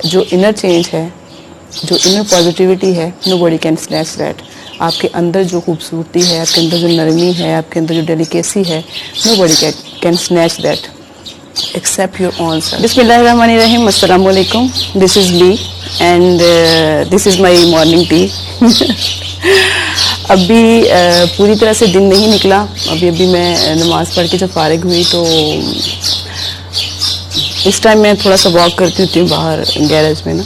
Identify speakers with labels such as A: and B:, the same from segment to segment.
A: जो inner change है, जो इनर पॉजिटिविटी है, नोबडी कैन स्नैच दैट। आपके अंदर जो खूबसूरती है, आपके अंदर जो नरमी है, आपके अंदर जो डेलिकेसी है, nobody can snatch that except your own self. बिस्मिल्लाहिर्रहमानिर्रहीम, अस्सलाम वालेकुम। This is Lee and this is my morning tea. अभी पूरी तरह से दिन नहीं निकला, अभी मैं नमाज़ पढ़ के जब फारिग हुई तो इस टाइम मैं थोड़ा सा वॉक करती होती हूँ बाहर गैरेज में ना।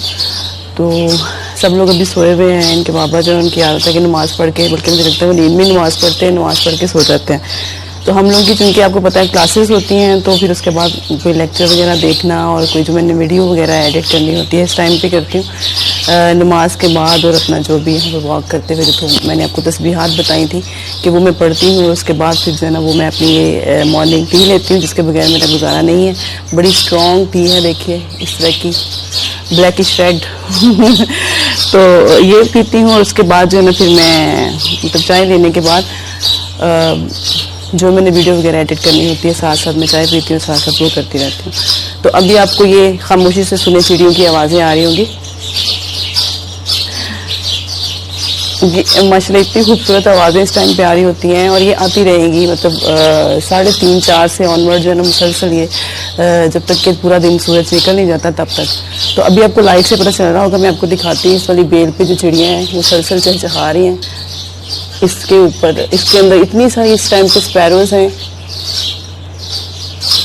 A: तो सब लोग अभी सोए हुए हैं, इनके बाबा जो उनकी आदत है कि नमाज़ पढ़ के, बल्कि मुझे लगता है वो नींद में नमाज़ पढ़ते हैं, नमाज़ पढ़ के सो जाते हैं। तो हम लोग की चूँकि आपको पता है क्लासेस होती हैं, तो फिर उसके बाद कोई लेक्चर वगैरह देखना और कोई जो मैंने वीडियो वगैरह एडिट करनी होती है इस टाइम पे करती हूँ नमाज के बाद। और अपना जो भी है वो वॉक करते हुए, जो मैंने आपको तस्बीहात बताई थी कि वो मैं पढ़ती हूँ। और उसके बाद फिर जो है ना वो मैं अपनी ये मॉर्निंग टी लेती हूँ, जिसके बगैर मेरा गुजारा नहीं है। बड़ी स्ट्रॉन्ग टी है, देखिए इस तरह की ब्लैकिश रेड। तो ये पीती हूँ और उसके बाद जो है ना फिर मैं मतलब चाय लेने के बाद जो मैंने वीडियो वगैरह एडिट करनी होती है, साथ साथ मैं चाय पीती हूँ, साथ साथ वो करती रहती हूँ। तो अभी आपको ये खामोशी से सुने चिड़ियों की आवाज़ें आ रही होंगी। माशाल्लाह इतनी खूबसूरत आवाज़ें इस टाइम पे आ रही होती हैं और ये आती रहेंगी, मतलब 3:30-4 से ऑनवर्ड जो है ना मुसलसल ये जब तक कि पूरा दिन सूरज निकल नहीं जाता तब तक। तो अभी आपको लाइट से पता चल रहा होगा, मैं आपको दिखाती हूँ इस वाली बेल पे जो चिड़ियाँ हैं वो मुसलसल चहचहा रही हैं। इसके ऊपर, इसके अंदर इतनी सारी इस टाइम पे स्पैरोज हैं।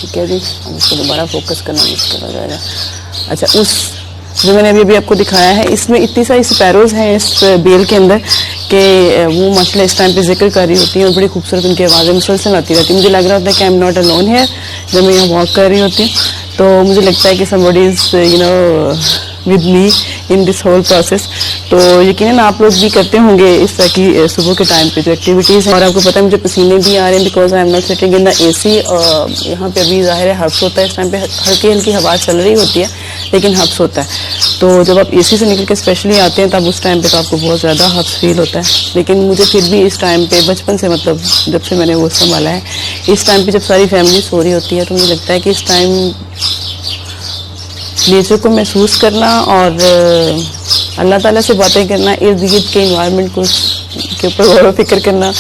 A: ठीक है जी, अब इसको दोबारा फोकस करना मुश्किल हो जाएगा। अच्छा, उस जो मैंने अभी आपको दिखाया है, इसमें इतनी सारी स्पैरोज हैं इस बेल के अंदर कि वो माशाल्लाह इस टाइम पे जिक्र कर रही होती हैं और बड़ी खूबसूरत उनकी आवाज़ें मुसलसल आती रहती है। मुझे लग रहा होता है कि I am not alone here. जब मैं यहाँ वॉक कर रही होती हूँ तो मुझे लगता है कि somebody is with me in this whole process. तो यकीनन आप लोग भी करते होंगे इस तरह की सुबह के टाइम पे जो एक्टिविटीज़ हैं। और आपको पता है मुझे पसीने भी आ रहे हैं because I am not sitting in the AC। यहाँ पे अभी ज़ाहिर है हब्स होता है, इस टाइम पे हल्की हल्की हवा चल रही होती है लेकिन हब्स होता है। तो जब आप AC से निकल के स्पेशली आते हैं तब उस टाइम पे तो आपको बहुत ज़्यादा हब्स फील होता है। लेकिन मुझे फिर भी इस टाइम पे बचपन से, मतलब जब से मैंने वो संभाला है, इस टाइम पे जब सारी फैमिली सो रही होती है तो मुझे लगता है कि इस टाइम नेचर को महसूस करना और अल्लाह ताला से बातें करना, इर्द गिर्द के इन्वायरमेंट को के ऊपर गौर फिक्र करना।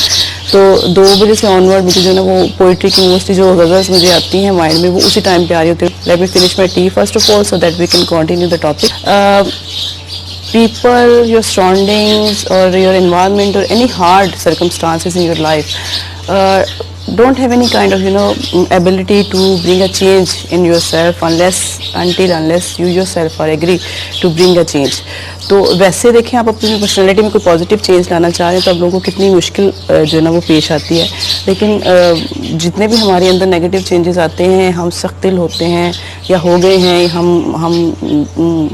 A: तो 2 बजे से ऑनवर्ड मुझे जो है ना वो पोइट्री की मोस्टली जो गज़ल्स मुझे आती हैं माइंड में, वो उसी टाइम पे आ रही होती है। Let me finish my tea first of all so that we can continue the topic. People, your surroundings or your environment or any hard circumstances in your life don't have any kind of ability to bring a change in yourself unless you yourself are agree to bring a change. तो वैसे देखें, आप अपनी personality में कोई positive change लाना चाह रहे हैं तो आप लोगों को कितनी मुश्किल जो है ना वो पेश आती है। लेकिन जितने भी हमारे अंदर नेगेटिव चेंजेस आते हैं, हम सख्त दिल होते हैं या हो गए हैं,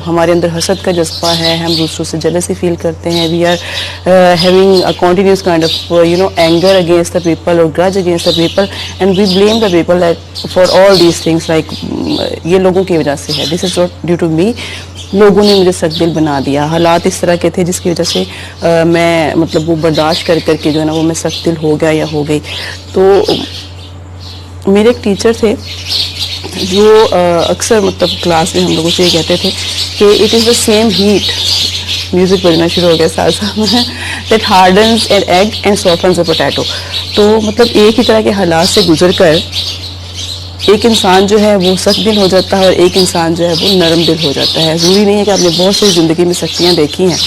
A: हमारे अंदर हसद का जज्बा है, हम दूसरों से जेलसी फील करते हैं, we are having a continuous kind of anger against the people और grudge against the people and we blame the people for all these things, like ये लोगों की वजह से है, this is not due to me. लोगों ने मुझे सख्त दिल बना दिया, हालात इस तरह के थे जिसकी वजह से मैं मतलब वो बर्दाश्त कर करके जो है ना वो मैं सख्त दिल हो गया या हो गई। तो मेरे एक टीचर थे जो अक्सर मतलब क्लास में हम लोगों से ये कहते थे कि it is the same heat, music बजना शुरू हो गया साथ साथ में, that hardens an egg and softens a potato. तो मतलब एक ही तरह के हालात से गुजर कर एक इंसान जो है वो सख्त दिल हो जाता है और एक इंसान जो है वो नरम दिल हो जाता है। ज़रूरी नहीं है कि आपने बहुत सारी ज़िंदगी में सख्तियाँ देखी हैं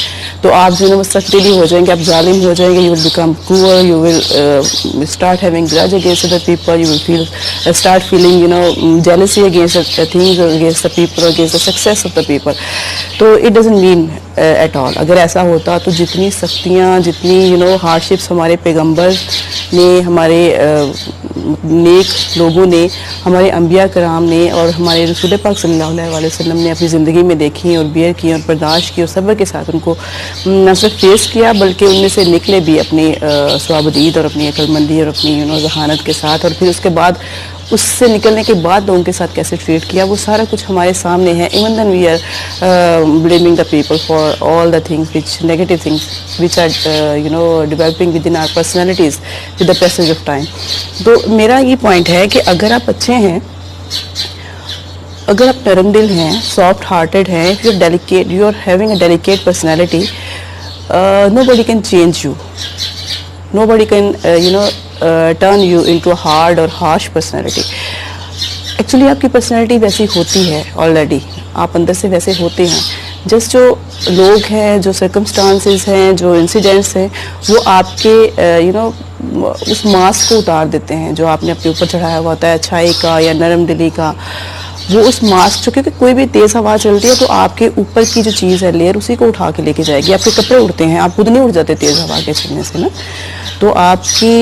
A: तो आप जो है वो सख्त दिली हो जाएंगे, आप जालिम हो जाएंगे, you will become cruel, you will start having grudge against the people, you will start feeling jealousy against the things और अगेंस्ट द पीपल और against the success of the people. तो it doesn't mean at all. अगर ऐसा होता तो जितनी सख्तियाँ, जितनी hardships हमारे पैगम्बर ने, हमारे नेक लोगों ने, हमारे अंबिया कराम ने और हमारे रसूल पाक सल्लल्लाहु अलैहि वसल्लम ने अपनी ज़िंदगी में देखी और बियर की और बर्दाश्त की और सब्र के साथ उनको न सिर्फ फेस किया बल्कि उनमें से निकले भी अपनी स्वाबदीद और अपनी अक्लमंदी और अपनी जहानत के साथ। और फिर उसके बाद उससे निकलने के बाद लोगों के साथ कैसे ट्रीट किया, वो सारा कुछ हमारे सामने है। Even then we are blaming the people for all the things which negative things which are developing within our personalities with the passage of time. तो मेरा ये पॉइंट है कि अगर आप अच्छे हैं, अगर आप अच्छे हैं, अगर आप अच्छे हैं तो आप लोगों को कितनी मुश्किल पेश आती है। लेकिन जितने भी हमारे अंदर नेगेटिव चेंजेस आते हैं, हम सख्त दिल होते हैं, अगर आप नरम दिल हैं, सॉफ्ट हार्टेड हैं, if you are delicate, you are having a delicate personality, nobody can change you, nobody can turn you into a hard or harsh personality. Actually आपकी पर्सनैलिटी वैसी होती है ऑलरेडी, आप अंदर से वैसे होते हैं. जस्ट जो लोग हैं, जो सर्कमस्टांसेस हैं, जो इंसिडेंट्स हैं, वो आपके उस मास्क को उतार देते हैं जो आपने अपने ऊपर चढ़ाया हुआ होता है, अच्छाई का या नरम दिली का. वो उस मास्क जो, क्योंकि कोई भी तेज़ हवा चलती है तो आपके ऊपर की जो चीज़ है, लेयर, उसी को उठा के लेके जाएगी. आपके कपड़े उड़ते हैं, आप खुद नहीं उड़ जाते तेज़ हवा के चलने से ना. तो आपकी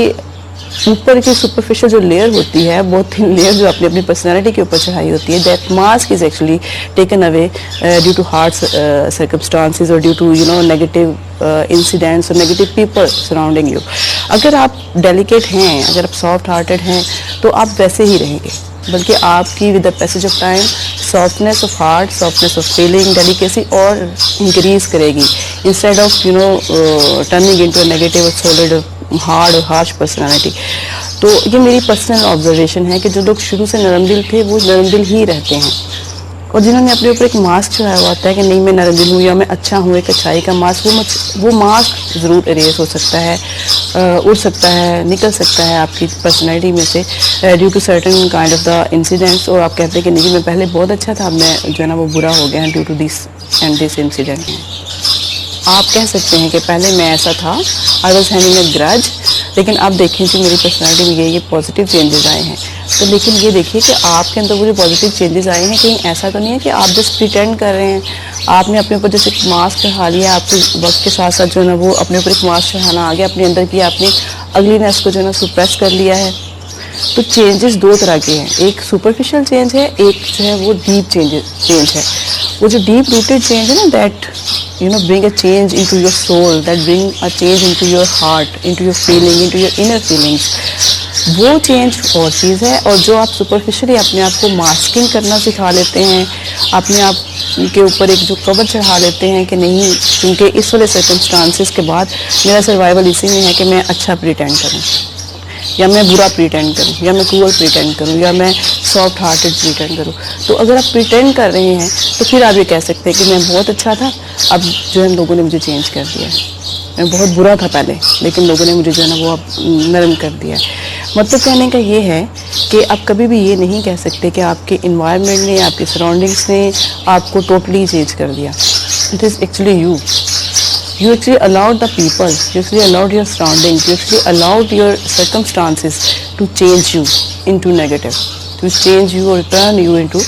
A: ऊपर की सुपरफिशियल जो लेयर होती है, बहुत थिन लेयर जो आपने अपनी पर्सनैलिटी के ऊपर चढ़ाई होती है, that mask is actually taken away due to hard circumstances और ड्यू टू नेगेटिव इंसिडेंट्स और नेगेटिव पीपल सराउंडिंग यू. अगर आप डेलिकेट हैं, अगर आप सॉफ्ट हार्टेड हैं, तो आप वैसे ही रहेंगे, बल्कि आपकी with the passage of time softness of heart, softness of feeling, delicacy और इंक्रीज करेगी, instead of turning into a negative और सॉलिड हार्ड और हार्श पर्सनालिटी. तो ये मेरी पर्सनल ऑब्जर्वेशन है कि जो लोग शुरू से नरम दिल थे वो नरम दिल ही रहते हैं, और जिन्होंने अपने ऊपर एक मास्क चढ़ाया हुआ होता है कि नहीं मैं नरम दिल हूँ या मैं अच्छा हूँ, एक अच्छाई का मास्क, वो मास्क ज़रूर इरेज हो सकता है, उड़ सकता है, निकल सकता है आपकी पर्सनैलिटी में से due to certain kind of the incidents. और आप कहते हैं कि नहीं मैं पहले बहुत अच्छा था, अब मैं जो है ना वो बुरा हो गया है due to this and this incident. आप कह सकते हैं कि पहले मैं ऐसा था, I was having a grudge, लेकिन आप देखें कि मेरी पर्सनैलिटी में ये पॉजिटिव चेंजेस आए हैं. तो लेकिन ये देखिए कि आपके अंदर वो जो पॉजिटिव चेंजेस आए हैं, कहीं ऐसा तो नहीं है कि आप जस्ट प्रिटेंड कर रहे हैं. आपने अपने ऊपर जैसे एक मास्क चढ़ा लिया, आपको वक्त के साथ साथ जो है ना वो अपने ऊपर एक मास्क चढ़ाना आ गया, अपने अंदर की आपने अगलीनेस को जो है ना सुप्रेस कर लिया है. तो चेंजेस दो तरह के हैं, एक सुपरफिशियल चेंज है, एक जो है वो डीप चेंज है. वो जो डीप रूटेड चेंज है ना, that bring a change into your soul, that bring a change into your heart, into your feeling, into your inner feelings, वो चेंज और चीज़ है. और जो आप सुपरफिशियली अपने आप को मास्किंग करना सिखा लेते हैं, अपने आप के ऊपर एक जो कवर चढ़ा लेते हैं कि नहीं क्योंकि इस वाले सर्कमस्टांसेस के बाद मेरा सर्वाइवल इसी में है कि मैं अच्छा प्रिटेंड करूँ, या मैं बुरा प्रिटेंड करूँ, या मैं क्रूअल प्रिटेंड करूँ, या मैं सॉफ्ट हार्टेड प्रिटेंड करूँ. तो अगर आप प्रिटेंड कर रहे हैं तो फिर आप ये कह सकते हैं कि मैं बहुत अच्छा था, अब जो है लोगों ने मुझे चेंज कर दिया है. मैं बहुत बुरा था पहले, लेकिन लोगों ने मुझे जो है ना वो अब नरम कर दिया है. मतलब कहने का ये है कि आप कभी भी ये नहीं कह सकते कि आपके इन्वायरमेंट ने, आपके सराउंडिंग्स ने आपको टोटली चेंज कर दिया. It is actually you actually allowed the people, you actually allowed your surroundings, you actually allowed your circumstances to change you into negative, to change you or turn you into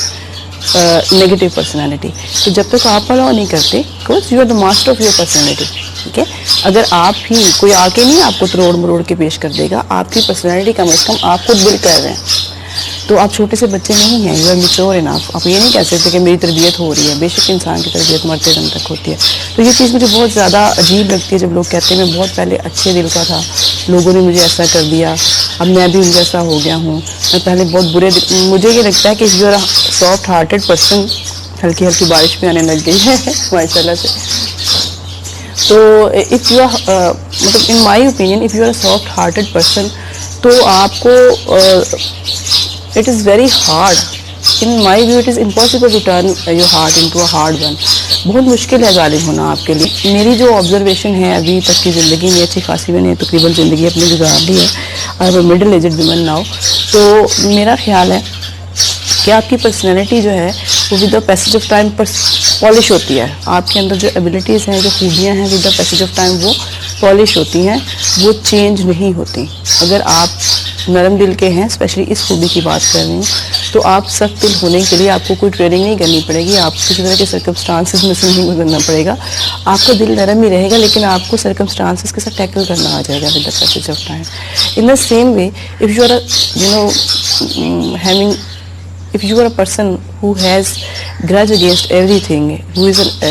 A: negative personality. तो जब तक आप allow नहीं करते, because you are the master of your personality, ठीक है. अगर आप ही कोई आके नहीं आपको तरोड़ मरोड़ के पेश कर देगा, आपकी पर्सनैलिटी कम से कम आप खुद बिल्ड कर रहे हैं. तो आप छोटे से बच्चे नहीं हैं, यू आर मैच्योर इनफ. आप ये नहीं कह सकते कि मेरी तरबियत हो रही है. बेशक इंसान की तरबियत मरते दम तक होती है. तो ये चीज़ मुझे बहुत ज़्यादा अजीब लगती है जब लोग कहते हैं मैं बहुत पहले अच्छे दिल का था, लोगों ने मुझे ऐसा कर दिया, अब मैं भी उनका ऐसा हो गया हूँ, मैं पहले बहुत बुरे. मुझे ये लगता है कि you are soft hearted person. हल्की हल्की बारिश भी आने लग गई है माशाल्लाह से. तो इफ़ यू आर मतलब in my opinion, if you are soft hearted person, तो आपको it is very hard, in my view it is impossible to turn your heart into a hard one. बहुत मुश्किल है जालिम होना आपके लिए. मेरी जो ऑब्जर्वेशन है अभी तक की ज़िंदगी में, अच्छी खासी मैंने तकरीबन ज़िंदगी अपनी गुजार ली है, I am middle aged woman now. तो मेरा ख्याल है कि आपकी पर्सनैलिटी जो है वो with the passage of time polish होती है. आपके अंदर जो एबिलिटीज़ हैं, जो खूबियाँ हैं, with the passage of time वो पॉलिश होती हैं, वो चेंज नहीं होती. अगर आप नरम दिल के हैं, स्पेशली इस खूबी की बात कर रही हूँ, तो आप सख्त दिल होने के लिए आपको कोई ट्रेनिंग नहीं करनी पड़ेगी, आपको किसी तरह के सर्कमस्टांसेस में से नहीं गुजरना पड़ेगा. आपका दिल नरम ही रहेगा, लेकिन आपको सर्कमस्टांसेस के साथ टैकल करना आ जाएगा with the passage of time. In the same way, if you are having, if you are a person who has grudge against everything, who is a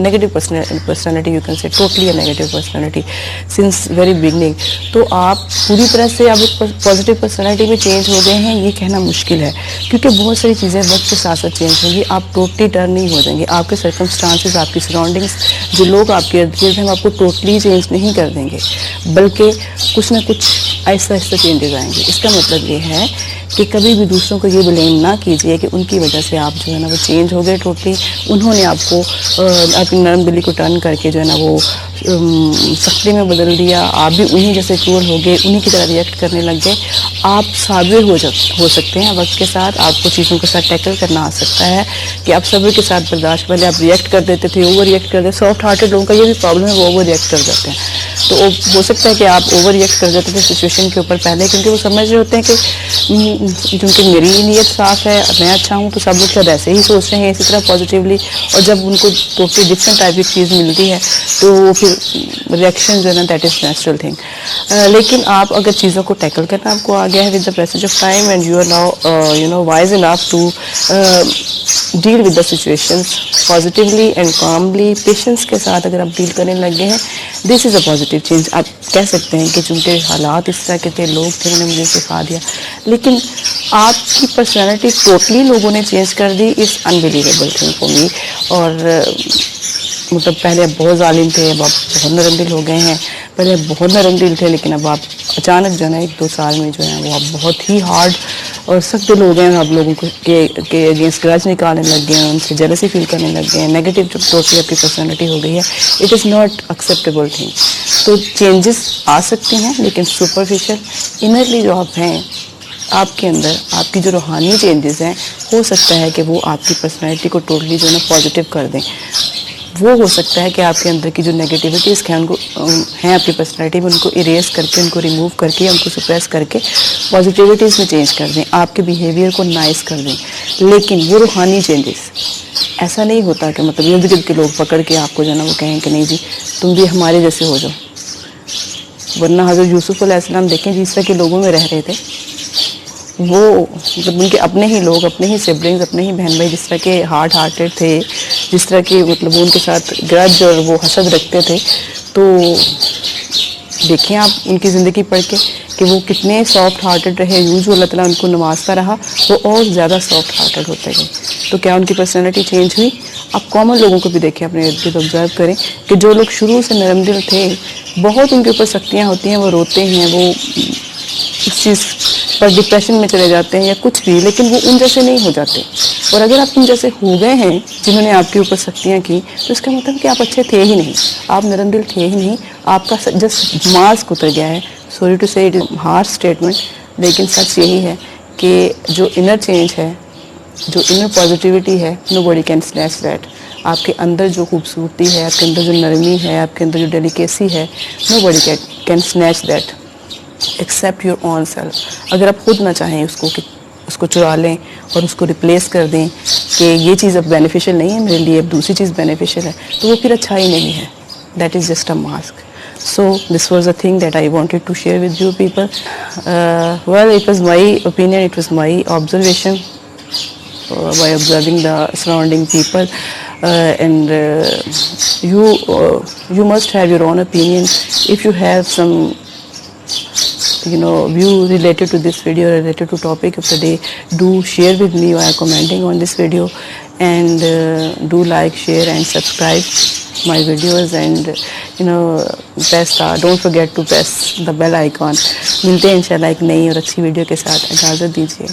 A: negative personality, you can say totally a negative personality since very beginning, तो आप पूरी तरह से अब एक positive personality में change हो गए हैं ये कहना मुश्किल है, क्योंकि बहुत सारी चीज़ें वक्त के साथ साथ चेंज होंगी. आप टोटली टर्न नहीं हो जाएंगे. आपके सर्कमस्टांसेस, आपकी सराउंडिंग्स, जो लोग आपके इर्द गिर्द हैं, आपको टोटली चेंज नहीं कर देंगे, बल्कि कुछ ना कुछ आहिस्ता आहिस्ता चेंजेस आएंगे. इसका मतलब ये है कि कभी भी दूसरों को ये ब्लेम ना कीजिए कि उनकी वजह से आप जो है ना वो चेंज हो गए टोटली, उन्होंने आपको अपनी नरम दिली को टर्न करके जो है ना वो सख्ती में बदल दिया, आप भी उन्हीं जैसे क्रूर हो गए, उन्हीं की तरह रिएक्ट करने लग गए। आप सब्र हो सकते हैं वक्त के साथ, आपको चीज़ों के साथ टैकल करना आ सकता है कि आप सब्र के साथ बर्दाश्त, पहले आप रिएक्ट कर देते थे, ओवर रिएक्ट कर देते। सॉफ्ट हार्टेड लोगों का ये भी प्रॉब्लम है, वो ओवर रिएक्ट कर जाते हैं। तो हो सकता है कि आप ओवर रिएक्ट कर जाते थे सिचुएशन के ऊपर पहले, क्योंकि वो समझ रहे होते हैं कि क्योंकि मेरी नीयत साफ़ है, मैं अच्छा हूँ, तो सब लोग शायद ऐसे ही सोच रहे हैं इसी तरह पॉजिटिवली। और जब उनको टोटली डिफरेंट टाइप की चीज़ मिलती है तो वो फिर रिएक्शन जो है ना दैट इज़ नेचुरल थिंग। लेकिन आप अगर चीज़ों को टैकल करना आपको आ गया है with the passage of time and you are now wise enough to deal with the situations positively and calmly, patience के साथ अगर आप डील करने लग गए हैं, this is a positive change. आप कह सकते हैं कि चूँकि हालात इस तरह के थे, लोग थे, उन्होंने मुझे सिखा दिया, लेकिन आपकी पर्सनैलिटी टोटली लोगों ने चेंज कर दी। Is unbelievable thing for me. और मतलब पहले आप बहुत जालिम थे, अब आप बहुत नरम दिल हो गए हैं। पहले आप बहुत नरम दिल थे, लेकिन अब आप अचानक जो है ना 1-2 साल में जो है वो आप बहुत ही हार्ड और सख्त दिल हो गए हैं। आप लोगों के अगेंस्ट ग्रज निकालने लग गए हैं, उनसे जेलसी फील करने लग गए हैं, नेगेटिव टोटली आपकी पर्सनैलिटी हो गई है। It is not acceptable thing. तो चेंजेस आ सकती हैं, लेकिन सुपरफिशियल, इनरली जो आप हैं, आपके अंदर आपकी जो रूहानी चेंजेस हैं, हो सकता है कि वो आपकी पर्सनैलिटी को टोटली जो है ना पॉजिटिव कर दें। वो हो सकता है कि आपके अंदर की जो नेगेटिविटीज़ हैं उनको हैं आपकी पर्सनैलिटी में, उनको इरेज करके, उनको रिमूव करके, उनको सप्रेस करके पॉजिटिविटीज़ में चेंज कर दें, आपके बिहेवियर को नाइस कर दें। लेकिन वो रूहानी चेंजेस, ऐसा नहीं होता कि मतलब इर्द गिर्द के लोग पकड़ के आपको जो है ना वो कहें कि नहीं जी तुम भी हमारे जैसे हो जाओ। वरना हज़रत यूसुफ अलैहिस्सलाम देखें जिस तरह के लोगों में रह रहे थे, वो मतलब उनके अपने ही लोग, अपने ही सिबलिंग्स, अपने ही बहन भाई जिस तरह के हार्ड हार्टेड थे, जिस तरह के मतलब वो उनके साथ ग्रज और वो हसद रखते थे, तो देखें आप उनकी ज़िंदगी पढ़ के कि वो कितने सॉफ्ट हार्टेड रहे। यूज़ अल्लाह ताला उनको नवाजता रहा, वो और ज़्यादा सॉफ्ट हार्टेड होते गए। तो क्या उनकी पर्सनैलिटी चेंज हुई? आप कॉमन लोगों को भी देखें, अपने इर्द गिर्द ऑब्जर्व करें कि जो लोग शुरू से नरम दिल थे, बहुत उनके ऊपर सख्तियाँ होती हैं, वो रोते हैं, वो इस चीज़ पर डिप्रेशन में चले जाते हैं या कुछ भी, लेकिन वो उन जैसे नहीं हो जाते। और अगर आप उन जैसे हो गए हैं जिन्होंने आपके ऊपर सख्तियाँ की, तो इसका मतलब कि आप अच्छे थे ही नहीं, आप नरम दिल थे ही नहीं, आपका जस्ट मास्क उतर गया है। सॉरी टू से इट इज़ हार्श स्टेटमेंट, लेकिन सच यही है कि जो इनर चेंज है, जो इनर पॉजिटिविटी है, नोबडी कैन स्नैच दैट। आपके अंदर जो खूबसूरती है, आपके अंदर जो नरमी है, आपके अंदर जो डेलिकेसी है, nobody can snatch that except your own self. अगर आप खुद ना चाहें उसको कि उसको चुरा लें और उसको रिप्लेस कर दें कि ये चीज़ अब बेनिफिशियल नहीं है मेरे लिए, अब दूसरी चीज़ बेनिफिशियल है, तो वो फिर अच्छा ही नहीं है। That is just a mask. So this was the thing that I wanted to share with you people. Well, it was my opinion, it was my observation by observing the surrounding people, and you must have your own opinion. If you have some view related to this video, related to topic of the day, do share with me by commenting on this video, and do like, share and subscribe my videos, and don't forget to press the bell icon. मिलते हैं इंशाल्लाह एक नई और अच्छी video के साथ। इजाज़त दीजिए।